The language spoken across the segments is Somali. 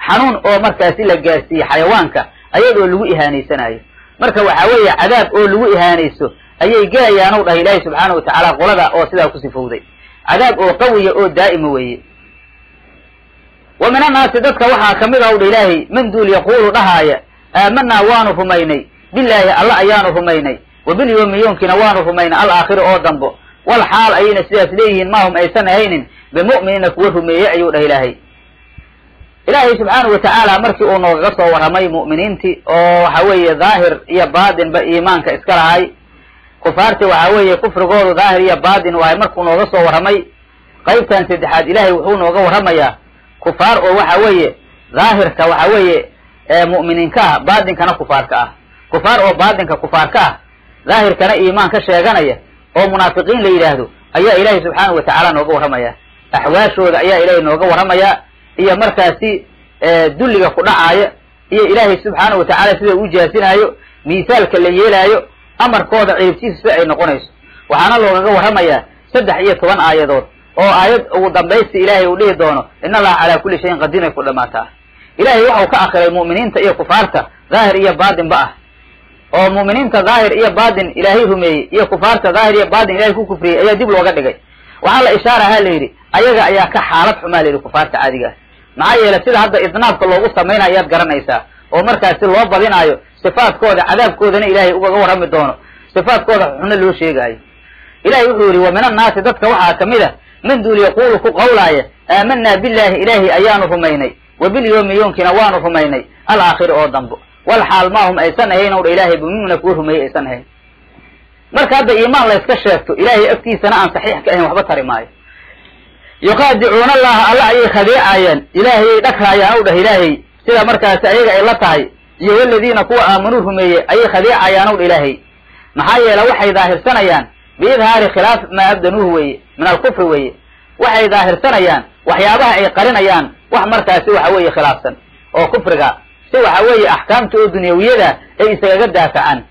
xanuun oo markaasi la gaarsiiye xayawaanka ayadoo lagu ihaanaysanayo marka waxaa weeye cadaab oo lagu ihaanayso ayay gelayaan u dhahay ilaahay subxaanahu watacaala qolada oo sidaa ku sifowday cadaab oo qawiya oo daa'ima weeye wa min annaasi dadka waxaa kamid ah u dha ilaahay man duul yaquulu dhahaaya aamanaa waanu rumaynay bilaahi alla ayaanu rumaynay wa bilyawmi yoomkiina waanu rumaynay alaakhiri oo dambo wal xaal ayayna sidaas leeyihiin maahum aysan ahaynin bimu'miniina kuwa rumeeyey ayuu dhah ilaahay ilaahay subxaanahu watacaala markii uu noogaga soo warramay mu'miniintii oo waxa weeye daahir iyo baatinba iimaanka iska lahay kufaarti waxa weeye kufrigoodu daahir iyo baatin wahay markuu nooga soo warramay qaybtan saddexaad ilaahay wuxuu nooga warramayaa kufaar oo waxa weeye daahirka waxa weeye mu'miniinka ah baatinkana kufaarka ah kufaar oo baatinka kufaarka ah daahirkana iimaan ka sheeganaya oo munaafiqiin la yidhaahdo ayaa ilaahay subxaanahu watacaala nooga warramaya axwaashooda ayaa ilaahay nooga warramaya iyo markaasi dulliga ku dhacaaya iyo ilaahay subxaanahu watacaala sida uu jaasinaayo miisaalka la yeelaayo amarkooda ciribtiisa sida ay noqonayso waxaana loogaga warramayaa 13 aayadood oo aayad ugu dambaysta ilaahay uu dhihi doono in allaha calaa kulli shayin qadiir ku dhamaataa ilaahay waxau ka akhiray mu'miniinta iyo kufaarta daahir iyo baatin ba ah oo mu'miniinta daahir iyo baatin ilaahay rumeeyey iyo kufaarta daahir iyo baatin ilaahay ku kufriyey ayaa dib looga dhigay waxaa la ishaaraha la yidhi ayaga ayaa ka xaalad xumaa la yidhi kufaarta caadiga ah maxaa yeelay sida hadda idnaabka loogu samaynayo ayaad garanaysaa oo markaasi loo badinaayo sifaadkooda cadaabkoodana ilaahay ugaga warrami doono sifaadkooda xunna loo sheegaayo ilahay wuxuu yidhi wa min annaasi dadka waxaa kamid a man duul yaquulu ku qawlaaya aamanaa billaahi ilaahay ayaanu rumaynay wa bilyawmi yoomkiina waanu rumaynay alaakhiri oo dambo wal xaal maahum aysan ahayn ow dha ilaahay bimumina kuwa rumeeyey aysan ahayn marka hadda iimaan layska sheegto ilaahay agtiisana aan saxiix ka ahayn waxba tari maayo yuqaadicuuna allaha alla ayay khadeecaayaan ilaahayay dhagraayaan ow dhah ilaahay sida markaasi ayaga ay la tahay iyo waladiina kuwa aamanuu rumeeyey ayay khadeecayaan ow dha ilaahay maxaa yeele waxay daahirsanayaan biidhaari khilaaf maa abdanuuhu weeye min alkufri weeye waxay daahirsanayaan waxyaabaha ay qarinayaan wax markaasi waxa weeye khilaafsan oo kufriga si waxa weeye axkaamta oo dunyawiyada ay isagaga daafacaan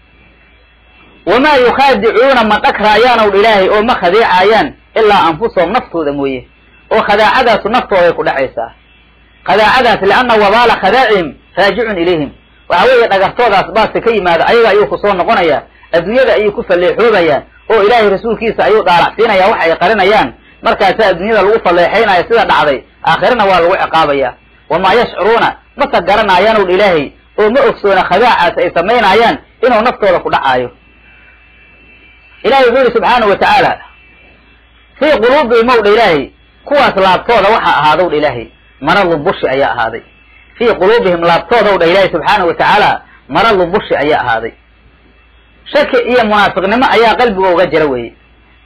wamaa yukhaadicuuna ma dhagraayaan ow dha ilaahay oo ma khadeecaayaan ilaa anfusahum naftooda mooye oo khadaacadaasu naftooday ku dhacaysaa khadaacadaas lianna wabaala khadaacihim raajicun ilayhim waxa weeye dhagartoodaas baase ka yimaada ayaga ayuu kusoo noqonayaa adduunyada ayay ku falleexoobayaan oo ilaahay rasuulkiisa ayuu dhaalacsiinayaa wax ay qarinayaan markaasaa adduunyada lagu falleexaynaya sida dhacday aakhirana waa lagu ciqaabayaa wamaa yashcuruuna mase garanaayaan ow dha ilaahay oo ma ogsoona khadaacaas ay samaynaayaan inuu naftooda ku dhacaayo ilahay wuxuu yihi subxaanahu watacaala fii quluubihim ow dha ilaahay kuwaas laabtooda waxaa ahaadow dha ilaahay maradu bushi ayaa ahaaday fii quluubihim laabtooda ow dha ilaahay subxaanahu watacaala maradu bushi ayaa ahaaday shaki iyo munaafiqnimo ayaa qalbiga uga jira weeye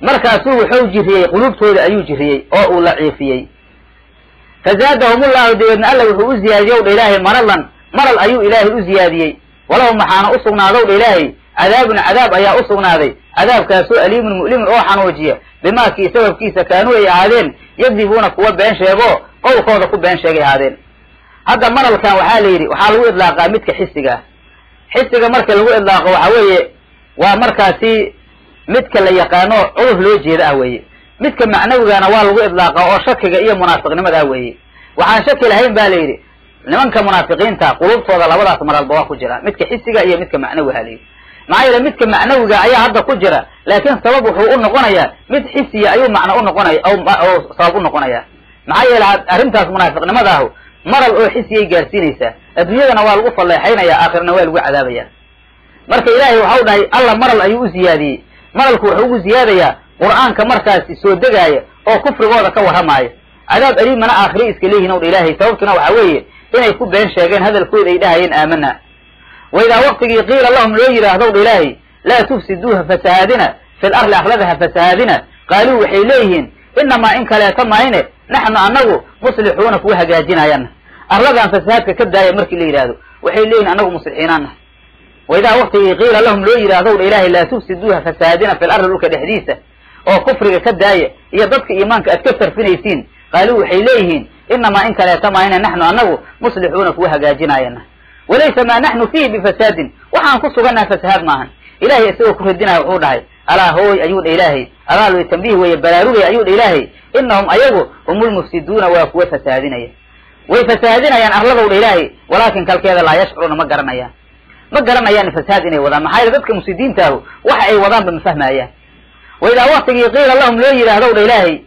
markaasuu wuxuu jiriyey quluubtooda ayuu jiriyey oo uu laciifiyey fazaadahum ullahu dabeedna alla wuxuu u ziyaadiyey ow dha ilaahay maradan maral ayuu ilaahay u ziyaadiyey walahum maxaana u sugnaadow dha ilaahay cadaabun cadaab ayaa u sugnaaday cadaabkaasoo aliimun mu'limun oo xanuujiya bimaakii sababkiisa kaanuu ay ahaadeen yakdibuuna kuwa been sheego qowlkooda ku been sheegay ahaadeen hadda maralkan waxaa la yidhi waxaa lagu idlaaqaa midka xisiga ah xisiga marka lagu idlaaqo waxa weeye waa markaasi midka la yaqaano cudur loo jeeda ah weeye midka macnawigana waa lagu idlaaqa oo shakiga iyo munaafiqnimada ah weeye waxaan shaki lahayn ba la yidhi nimanka munaafiqiinta qulubtooda labadaas maralba waa ku jira midka xisiga iyo midka macnawiga la yidhi maxaa yeele midka macnawiga ayaa hadda ku jira laakiin sabab wuxuu u noqonayaa mid xisiya ayuu macno u noqonaya oo sabab u noqonaya maxaa yeele arrintaas munaafiqnimada ahu maral oo xisiyay gaarsiinaysaa adduunyadana waa lagu falleexaynaya aakhirana waa lagu cadaabaya marka ilaahay waxau dhahay alla maral ayuu u ziyaadiyey maralku wuxuu ugu ziyaadayaa qur'aanka markaasi soo degaaya oo kufrigooda ka warramaaya cadaab aliimana aakhire iska leeyihin ow dha ilaahay sababtuna waxa weeye inay ku been sheegeen hadalkooda ay dhahayeen aamana waidaa waqtigii qiila lahum loo yidhaahdow dha ilaahay laa tufsiduuha fasahaadina fil arli akhladaha fasahaadina qaaluu waxay leeyihiin inamaa in kaleeta mayne naxnu anagu muslixuuna kuwa hagaajinaayana arladan fasahaadka ka daaya markii la yidhaahdo waxay leeyihin anagu muslixiinaana waidaa waqtigii qiila lahum loo yidhaahdow dha ilaahay laa tufsiduuha fasahaadina fil arli dhulka dhexdiisa oo kufriga ka daaya iyo dadka iimaanka aad ka sarfinaysiin qaaluu waxay leeyihiin inamaa in kaleeta mayne naxnu anagu muslixuuna kuwa hagaajinaayana walaysa maa naxnu fiihi bifasaadin waxaan ku sugannaha fasahaad maahan ilahay isagoo ku radinaya wuxuu dhahay alaa hooy ayuu dha ilaahay alaal way tambiih weeye baraarugay ayuu dha ilaahay inahum ayagu humulmufsiduuna waa kuwa fasahaadinaya ويفسادين أيان أغلبوا الإلهي ولكن كالكذا لا يشعرون مقرن أيان فساد إني وضان محايا ذاتك مسيدين تاهو وحا أي وضان بمفهم أيان وإذا وقتك قيل اللهم لي لهذول الإلهي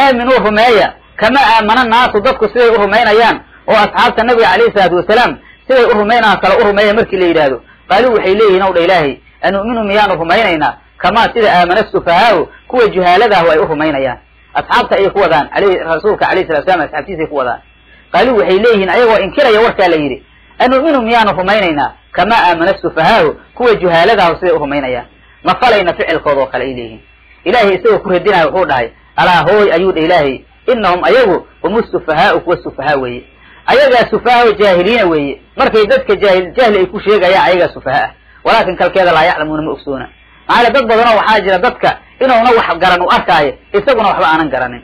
آمنوا رمايا كما آمن الناس ضدك سيدي رمين أيان وأصحاب النبي عليه الصلاة والسلام سيدي رمين كلا رمايا مركي لي لهذو قالوا وحي ليه نول إلهي أن نؤمنوا ميان رمينينا كما سيدي آمن السفهاء كوى جهالة هو رمين أيان أصحابته أي قوة عليه رسولك عليه الصلاة والسلام أصحابتي قوة قالوا وحي ليه أيوة إنكرا يوركا ليري أن نؤمنوا ميان رمينينا كما آمن السفهاء كوى جهالة هو سيدي رمين أيان ما فلينا فعل قضوة قال إليه إلهي سوى كردنا وحوضها ألا هوي أيود إلهي إنهم أيغو هم السفهاء والسفهاء وي أيغا سفهاء جاهلين وي مركي ذاتك جاهل يكون شيئا يا أيغا سفهاء ولكن كالكذا لا يعلمون مؤكسونا على ضد ضنا وحاجة ذاتك إنه نوح قرن وأركاي إستغنوا وحبا أنا قرن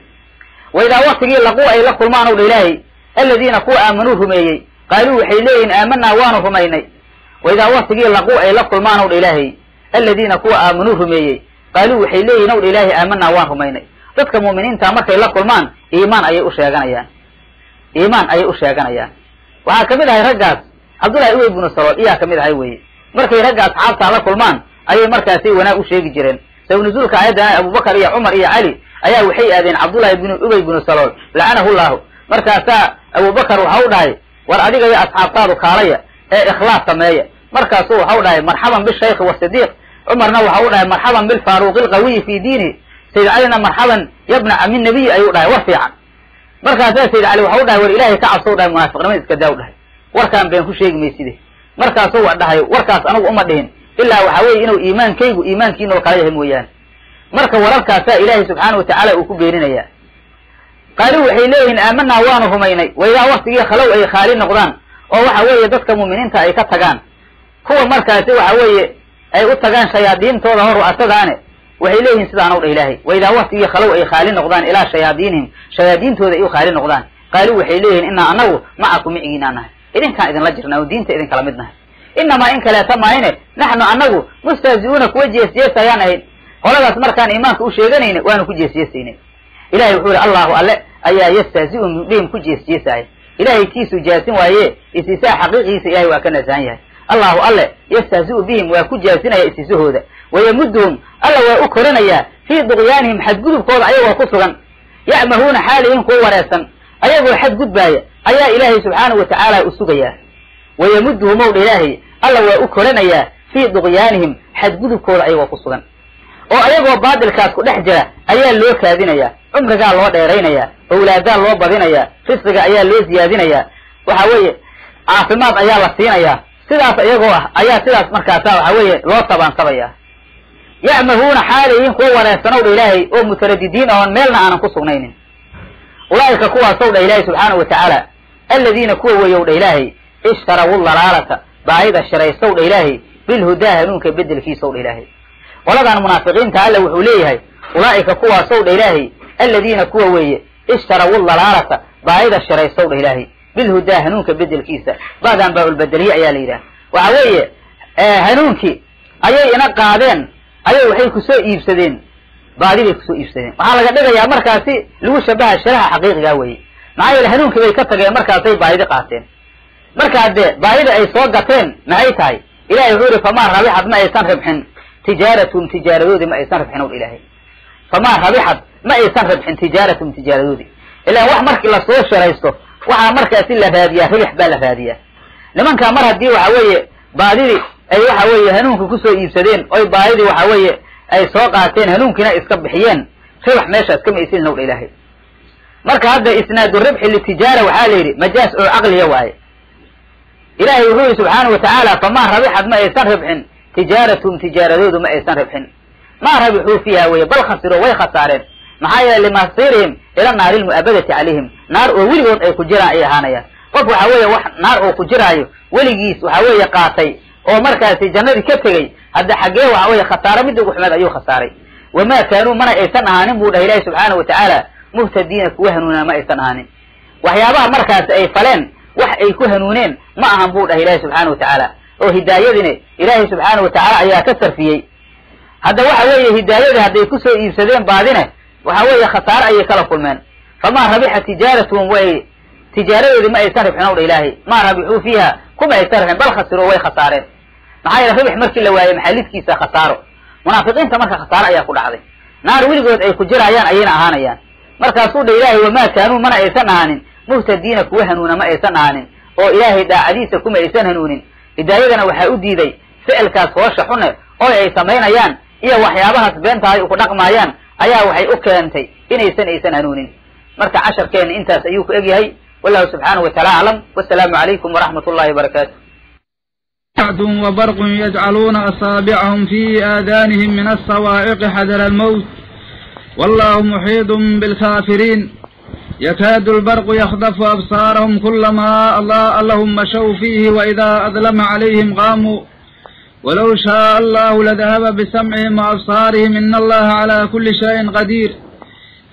وإذا وقت قيل لقوا أي لقوا المعنى الإلهي الذين قوا آمنوهم أي قالوا حيلين آمنا وانهم أيني وإذا وقت قيل لقوا أي لقوا المعنى الإلهي الذين قوا آمنوهم أي قالوا حيلين نور إلهي آمنا وانهم أيني dadka muuminiinta markay la kulmaan iimaan ayay u sheeganayaan waxa kamid ahay raggaas Abdullah ibn Salul iya kamid ahay weey markay raggaas asxaabta la kulmaan ayay markaasi wanaag u sheegi jireen sabab nuzulka ayada Abu Bakar iyo Umar iyo Ali ayaa waxay aadeen Abdullah ibn Ubay ibn Salul la'anahu Allah markaasa Abu Bakar waxa uu dhahay war adiga iyo asxaabtaadu kaalaya ee ikhlaas sameeya markaasuu waxa uu dhahay marhaban bil shaykh wa sidiq Umarna waxa uu dhahay marhaban bil faruq al qawi fi diini سيد علينا مرحبا يا ابن عم النبي أيوة ده وفيعا مركز سيد علي وحوده والإلهي تعصوا ده منافق لما يتكدوا ده وركان بين كل شيء ميسيده مركز سوى ده وركز أنا وأمدهن إلا وحوي إنه إيمان كيجو إيمان كينو وقاليه مويان مركز وركز إلهي سبحانه وتعالى وكبيرنا إياه قالوا وحيلين آمنا وانهم أيني وإذا وقت خلوا أي خالين نقضان أو وحوي يدك مؤمنين تأي كتغان هو مركز وحوي أي أتغان شيادين توضهر وأتغانه وحيلين سيدان أول إلهي وإذا وقت خلوا أي خالين نقضان إلى شيادينهم شيادين توضا أي خالين نقضان قالوا وحيلين إنا أنو معكم معينانا إذن كان إذن لجرنا ودين إذن كلامدنا إنما إنك لا تمعين نحن أنو مستهزئون كوجه سياسة يعني ولا أسمر كان إيمانك أشيغنين وأنا كوجه سياسين إلهي يقول الله ألا أيا يستهزئون بهم كوجه سياسة إلهي كيسو جاسم وهي إسيساء حقيقي سيئي وكان زانيه الله ألا يستهزئ بهم وكوجه سينا يأسسوه ذا ويمدهم ألا وأكرنيا في ضغيانهم حد قدب قوض أيها وقصرا يعمهون حالهم قوة رأسا أيها حد قدب أيها إلهي سبحانه وتعالى أسوغيا ويمدهم مولى إلهي ألا وأكرنيا في ضغيانهم حد قدب قوض أيها وقصرا وأيها بعض الكاسكو نحجرة أيها اللو كاذينيا عمرك الله ديرينيا أولادا الله بضينيا فسرق أيها اللو زيادينيا وحاوي عاصمات أيها لسينيا سلاس أيها سلاس مركاسا وحاوي لو طبعا صبيا يعمهون حالهم قوة رأسنوا الإلهي ومترددين وان ميلنا عن قصونين أولئك قوة صوت إلهي سبحانه وتعالى الذين قوة يود إلهي اشتروا الضلالة بعيد الشرعي صوت إلهي بالهدى هنونك بدل في صوت إلهي ولدى المنافقين تعالى وحوليه أولئك قوة صوت إلهي الذين قوة اشتروا الضلالة بعيد الشرعي صوت إلهي بالهدى هنونك بدل كيسة بعد أن بقوا البدلية يا ليلة وعوية هنونك أيي نقادين أيها waxay ku soo iibsadeen baadibay ku soo iibsadeen waxa laga dhigayaa markaasi lagu shabaha sharaha xaqiiqiga weey maxay hanuunkii bay ka tageen markaasay baadida qaateen markaa de baadida ay soo gateen maxay tahay ilaahay wuxuu yiri fama rabixad ma aysan rabxin tijaaradoodi ma aysan rabxin oo ilaahay fama rabixad ma aysan rabxin tijaaradoodi ilaa wax markii la soo sharaysto waxa markaasi la raadiyaa ribix baa la raadiyaa nimanka mar hadii waxa weeye baadidi ay waxa weeye hanuunka ku soo iibsadeen oo baayidi waxa weeye ay soo qaateen hanuunkina iska bixiyeen ribax meeshaas kama isin nool ilaahay marka hadda isnaadu ribx li tijara waxa la yiri majaas oo aqliya waaye ilaahay wuxuu subhanahu wa ta'ala fama rabixad ma aysan ribxin tijaradoodu ma aysan ribxin ma rabixu fiha way bal khasiru way khasaareen maxaa yeelay masirihim ila naar al mu'abadati alayhim naar oo wiligood ay ku jiraan ay ahaanayaan qof waxa weeye wax naar oo ku jiraayo wiligiis waxa weeye qaatay oo markaasi jannadii ka tagay hadda xagee waxa weeye khasaaro mid ugu xumeed ayuu khasaaray wama kaanu mana aysan ahaanin buu dhahay ilaahay subhanahu wa ta'ala muhtadiina kuwa hanuuna ma aysan ahaanin waxyaabaha markaasi ay faleen wax ay ku hanuuneen ma ahan buu dhahay ilaahay subhanahu wa ta'ala oo hidaayadina ilaahay subhanahu wa ta'ala ayaa ka sarfiyay hadda waxa weeye hidaayada haday ku soo iibsadeen baadina waxa weeye khasaaro ay kala kulmeen fama rabiha tijaratuhum way تجارة ما يسرب حنو إلهي ما ربحوا فيها كما يسرب بل خسروا ويخسارين معايا ربح مركي لواي محليت كيسا خساروا منافقين تمرك خسارة أيها كل عظيم نار ولقود أي كجرة أيان أينا أهانيان مركا صود إلهي وما كانوا من أيسان أهانين مهتدين كوهنون ما أيسان أهانين oo ilaahay daacadiisa kuma aysan hanuunin hidaayadana waxa u diiday ficilkaas hoosha xun oo ay sameynayaan iyo waxyaabahaas beenta ay ku dhaqmayaan ayaa waxay u keentay inaysan hanuunin marka casharkeen intaas ayuu ku egyahay wallahu subhanahu wa ta'ala alam wassalamu alaykum wa rahmatullahi wa barakatuh وبرق يجعلون أصابعهم في آذانهم من الصواعق حذر الموت والله محيط بالكافرين يكاد البرق يخطف أبصارهم كلما أضاء لهم مشوا فيه وإذا أظلم عليهم قاموا ولو شاء الله لذهب بسمعهم وأبصارهم إن الله على كل شيء قدير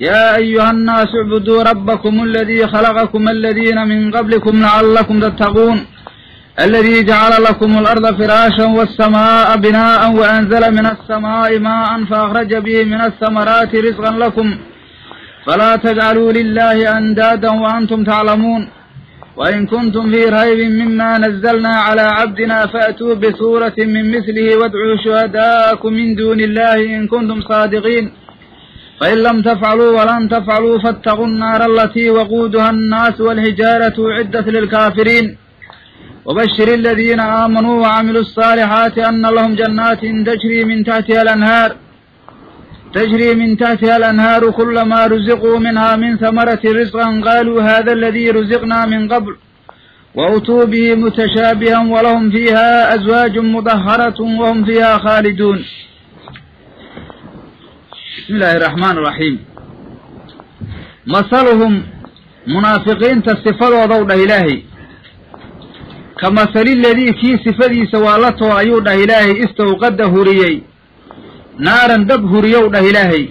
يا أيها الناس اعبدوا ربكم الذي خلقكم الذين من قبلكم لعلكم تتقون الذي جعل لكم الأرض فراشا والسماء بناء وأنزل من السماء ماء فأخرج به من الثمرات رزقا لكم فلا تجعلوا لله أندادا وأنتم تعلمون وإن كنتم في ريب مما نزلنا على عبدنا فأتوا بسورة من مثله وادعوا شهداءكم من دون الله إن كنتم صادقين فإن لم تفعلوا ولن تفعلوا فاتقوا النار التي وقودها الناس والحجارة أعدت للكافرين وبشر الذين آمنوا وعملوا الصالحات أن لهم جنات تجري من تحتها الأنهار كلما رزقوا منها من ثمرة رزقا قالوا هذا الذي رزقنا من قبل وأتوا به متشابها ولهم فيها أزواج مطهرة وهم فيها خالدون. بسم الله الرحمن الرحيم. مثلهم منافقين تصفوا وضوء إلهي كمثل الذي في صفدي سوالته أيود إلهي استوقد هريي نارا دب هريود إلهي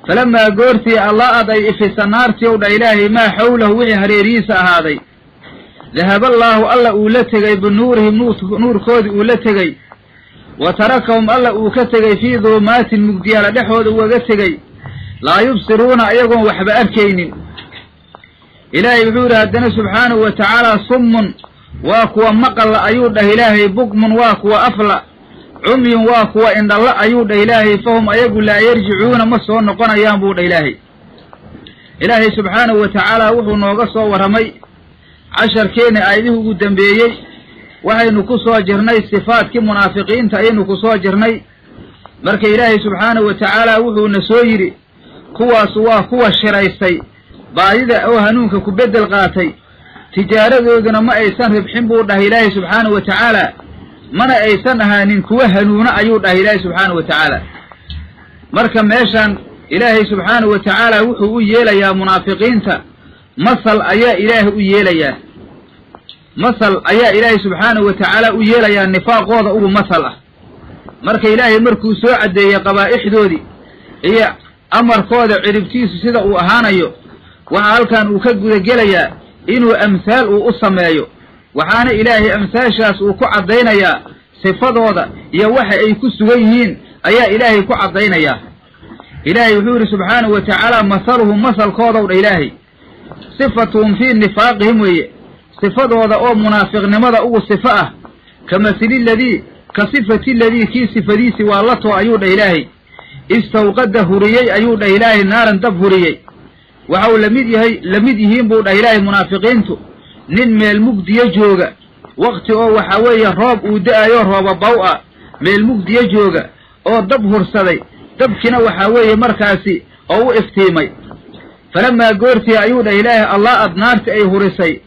فلما قرتي الله أضي في النار يود إلهي ما حوله وهريريس هذا ذهب الله أولتغي بنورهم نور كود أولتغي وتركهم الله أوكتغي في ظلمات مقدية لدحود وقتغي لا يبصرون أيضا وحب أركين إلهي بحور هدنا سبحانه وتعالى صم واكوا مقل أيود إلهي بقم واكوا أفلأ عمي واكوا إن الله أيود إلهي فهم أيقول لا يرجعون مصر نقنا ينبود إلهي سبحانه وتعالى وحو نوغصوا ورمي 10 كين آيده قدام بيي وحي نكسوا جرني صفات كمنافقين تأي نكسوا جرني مرك إلهي سبحانه وتعالى وحو نسويري كوا سوا كوا الشرايستي بايدة أو هنونك كبدل قاتي تجارة ذوقنا ما أيسان ربحين بورده إلهي سبحانه وتعالى من أيسانها ننكوه هنونا أيوده إلهي سبحانه وتعالى مركا ميشان إلهي سبحانه وتعالى وحو يلا يا منافقين تا مثل أيا إلهي يلا مثل أيا إلهي سبحانه وتعالى يلا يا النفاق وضع أبو مثله مركا إلهي مركو سوعد يا قبائح دودي هي أمر كوضع عربتيس سيدا وأهانيو وحال كان وكقود جليا إنه أمثال وأصمايو وحان إلهي أمثال شاس وكعب دينيا صفات وضع يوحي أي كسويهين أيا إلهي كعب دينيا إلهي يحور سبحانه وتعالى مثلهم مثل كوضع إلهي صفتهم في نفاقهم وهي صفات وضع أو منافق نمضى أو صفاء كمثل الذي كصفة الذي كي صفدي سوى الله أيود إلهي استوقد هريي أيود إلهي نارا دب هريي وحاو لمديهين بود إلهي منافقينتو نين ميل مقد يجوغا وقت او وحاوية روب ودايو روب بوء ميل مقد يجوغا او دب هرسدي دبكنا وحاوية مركاسي او افتيمي فلما قرتي أيود إلهي الله أدنارت أي هرسي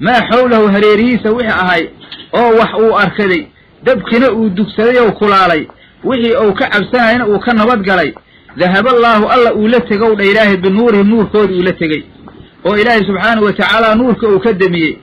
ما حوله هريريس وحي أهاي او وحو أركدي دبكنا ودكسدي وكلالي وحي او كعب سنين او كنبت قلي ذهب الله أولتغو إلهي بنوره نور كود أولتغي وإلهي سبحانه وتعالى نورك أكدمي